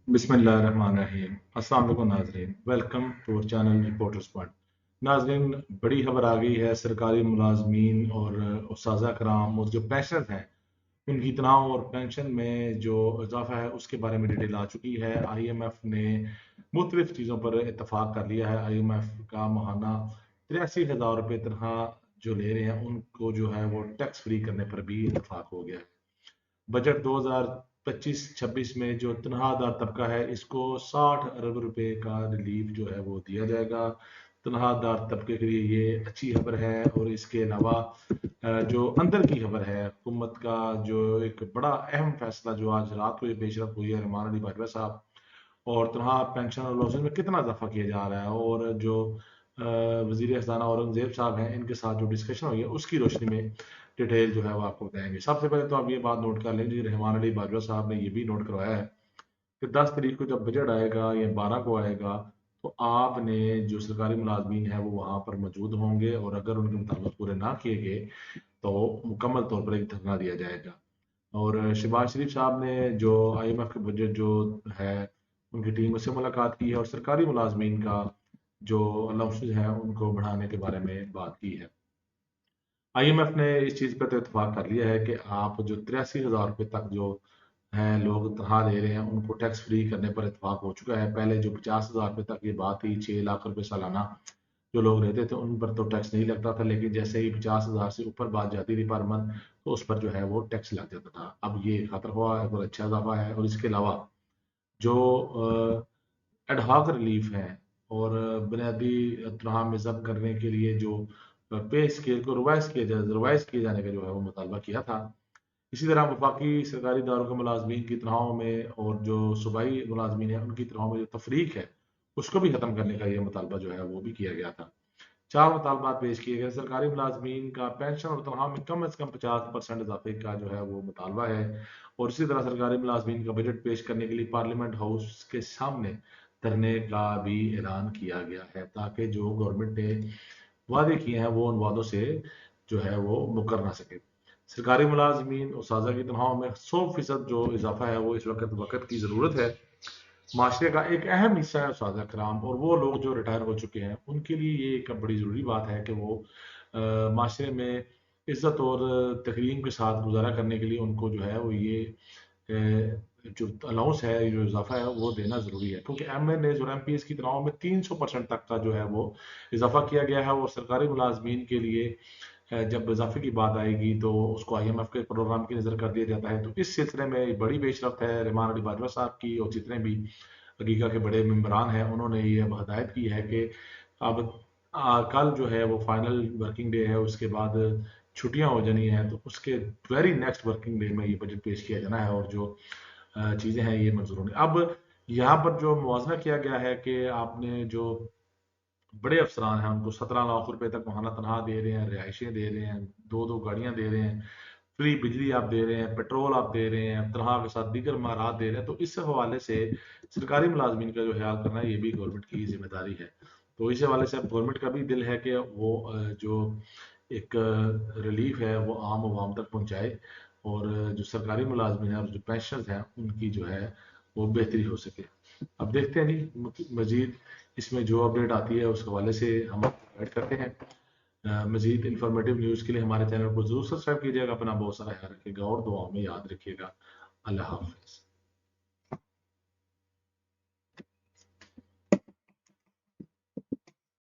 बिस्मिल्लाहिर्रहमानिर्रहीम। अस्सलाम वालेकुम नाजरीन, welcome to our channel reporters point. नाजरीन, बड़ी खबर आ गई है। सरकारी मुलाजमीन और उस्ताज़ा कराम और जो पेंशनर हैं उनकी तनख्वाह और पेंशन में जो इजाफा है उसके बारे में डिटेल आ चुकी है। IMF ने मुख्तलिफ चीज़ों पर इतफाक़ कर लिया है। IMF का माहाना 83,000 रुपये तनख्वाह जो ले रहे हैं उनको जो है वो टैक्स फ्री करने पर भी इतफाक़ हो गया है। बजट 2025-26 में जो तनख्वाहदार तबका है इसको 60 अरब रुपए का रिलीफ जो है वो दिया जाएगा। तनख्वाहदार तबके के लिए ये अच्छी खबर है। और इसके अलावा जो अंदर की खबर है, हुकूमत का जो एक बड़ा अहम फैसला जो आज रात को ये पेशरफ हुई है रहमान अली बाजवा साहब, और तनख्वाह पेंशन और लॉन्च में कितना इजाफा किया जा रहा है, और जो वजीर खजाना औरंगजेब साहब हैं इनके साथ जो डिस्कशन हुई है उसकी रोशनी में डिटेल जो है वो आपको बताएंगे। सबसे पहले तो आप ये बात नोट कर लें जी, रहमान अली बाजवा साहब ने ये भी नोट करवाया है कि 10 तारीख को जब बजट आएगा या 12 को आएगा तो आपने जो सरकारी मुलाजमीन है वो वहां पर मौजूद होंगे, और अगर उनके मुताबिक पूरे ना किए गए तो मुकम्मल तौर पर एक धरना दिया जाएगा। और शहबाज शरीफ साहब ने जो IMF के बजट जो है उनकी टीम से मुलाकात की है और सरकारी मुलाजमीन का जो अलाउंसेज है उनको बढ़ाने के बारे में बात की है। IMF ने इस चीज़ पर तो इतफाक कर लिया है कि आप जो 83,000 रुपये तक जो हैं लोग तनख्वाह दे रहे हैं उनको टैक्स फ्री करने पर इतफाक हो चुका है। पहले जो 50,000 रुपये तक ये बात थी, 6 लाख रुपये सालाना जो लोग रहते थे उन पर तो टैक्स नहीं लगता था, लेकिन जैसे ही 50,000 से ऊपर बात जाती थी पर मंथ तो उस पर जो है वो टैक्स लग जाता था। अब ये खतर हुआ है और अच्छा इजाफा है। और इसके अलावा जो एडहॉक रिलीफ है और बुनियादी तनख्वाह में जब्त करने के लिए जो पे स्केल को रिवाइज किए जाने का जो है वो मुतालबा किया था। इसी तरह वफाकी सरकारी इदारों के मुलाजमीन की तनख्वाहों में और जो सूबाई मुलाजमीन है उनकी तनख्वाहों में जो तफरीक है उसको भी खत्म करने का ये मुतालबा जो है वो भी किया गया था। चार मुतालबात पेश किए गए। सरकारी मुलाजमीन का पेंशन और तनख्वाह में कम अज कम 50% इजाफे का जो है वो मुतालबा है। और इसी तरह सरकारी मुलाजमीन का बजट पेश करने के लिए पार्लियामेंट हाउस के सामने धरने का भी ऐलान किया गया है, ताकि जो गवर्नमेंट ने वादे किए हैं वो उन वादों से जो है वो मुकर ना सके। सरकारी मुलाजमीन और साजा की तनख्वाहों में 100% जो इजाफा है वो इस वक्त वक्त की ज़रूरत है। माशरे का एक अहम हिस्सा है सादा कराम, और वो लोग जो रिटायर हो चुके हैं उनके लिए ये एक बड़ी ज़रूरी बात है कि वो माशरे में इज्जत और तकरीम के साथ गुजारा करने के लिए उनको जो है वो ये जो अलाउंस है, जो इजाफा है वो देना ज़रूरी है, क्योंकि MNAs और MPs की तनख्वाह में 300% तक का जो है वो इजाफा किया गया है। और सरकारी मुलाजमीन के लिए जब इजाफे की बात आएगी तो उसको IMF के प्रोग्राम की नज़र कर दिया जाता है। तो इस सिलसिले में एक बड़ी पेशरफ्त है रहमान अली बाजवा साहब की, और जितने भी हकीका के बड़े मेम्बरान हैं उन्होंने ये हदायत की है कि अब कल जो है वो फाइनल वर्किंग डे है, उसके बाद छुट्टियां हो जानी हैं, तो उसके वेरी नेक्स्ट वर्किंग डे में ये बजट पेश किया जाना है और जो चीज़ें हैं ये मंजूर होंगी। अब यहाँ पर जो मुआवजा किया गया है कि आपने जो बड़े अफसरान हैं उनको 17 लाख रुपए तक महाना तनख्वाह दे रहे हैं, रिहाइशें दे रहे हैं, दो दो गाड़ियां दे रहे हैं, फ्री बिजली आप दे रहे हैं, पेट्रोल आप दे रहे हैं, तनख्वाह के साथ दीगर मारात दे रहे हैं। तो इस हवाले से सरकारी मुलाजमीन का जो ख्याल करना है ये भी गवर्नमेंट की जिम्मेदारी है। तो इस हवाले से अब गवर्नमेंट का भी दिल है कि वो जो एक रिलीफ है वो आम आवाम तक पहुंचाए, और जो सरकारी मुलाजमीन है और जो पेंशनर्स हैं उनकी जो है वो बेहतरी हो सके। अब देखते हैं जी मजीद इसमें जो अपडेट आती है उस हवाले से हम ऐड करते हैं। मजीद इंफॉर्मेटिव न्यूज़ के लिए हमारे चैनल को जरूर सब्सक्राइब कीजिएगा। अपना बहुत सारा ख्याल रखिएगा और दुआओं में याद रखिएगा। अल्लाह हाफिज।